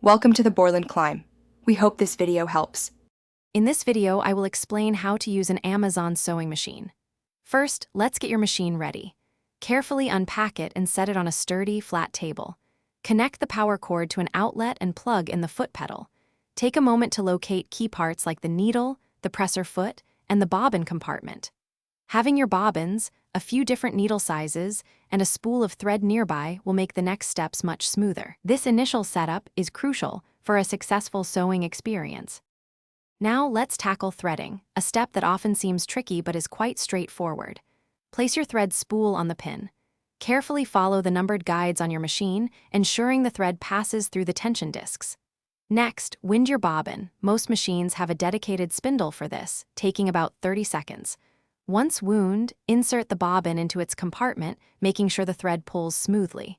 Welcome to the Borland Climb. We hope this video helps. In this video, I will explain how to use an Amazon sewing machine. First, let's get your machine ready. Carefully unpack it and set it on a sturdy, flat table. Connect the power cord to an outlet and plug in the foot pedal. Take a moment to locate key parts like the needle, the presser foot, and the bobbin compartment. Having your bobbins, a few different needle sizes, and a spool of thread nearby will make the next steps much smoother. This initial setup is crucial for a successful sewing experience. Now let's tackle threading, a step that often seems tricky but is quite straightforward. Place your thread spool on the pin. Carefully follow the numbered guides on your machine, ensuring the thread passes through the tension discs. Next, wind your bobbin. Most machines have a dedicated spindle for this, taking about 30 seconds. Once wound, insert the bobbin into its compartment, making sure the thread pulls smoothly.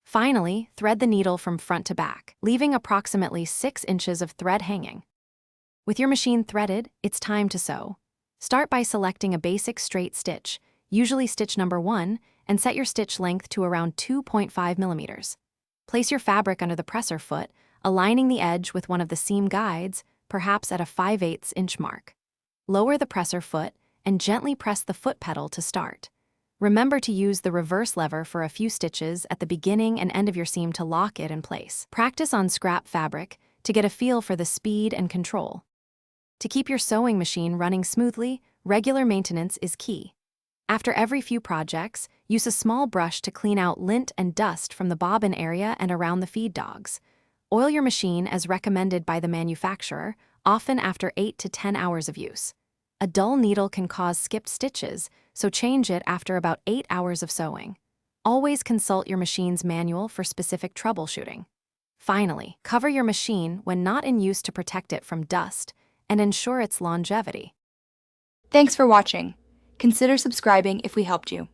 Finally, thread the needle from front to back, leaving approximately 6 inches of thread hanging. With your machine threaded, it's time to sew. Start by selecting a basic straight stitch, usually stitch number 1, and set your stitch length to around 2.5 millimeters. Place your fabric under the presser foot, aligning the edge with one of the seam guides, perhaps at a 5/8 inch mark. Lower the presser foot and gently press the foot pedal to start. Remember to use the reverse lever for a few stitches at the beginning and end of your seam to lock it in place. Practice on scrap fabric to get a feel for the speed and control. To keep your sewing machine running smoothly, regular maintenance is key. After every few projects, use a small brush to clean out lint and dust from the bobbin area and around the feed dogs. Oil your machine as recommended by the manufacturer, often after 8 to 10 hours of use. A dull needle can cause skipped stitches, so change it after about 8 hours of sewing. Always consult your machine's manual for specific troubleshooting. Finally, cover your machine when not in use to protect it from dust and ensure its longevity. Thanks for watching. Consider subscribing if we helped you.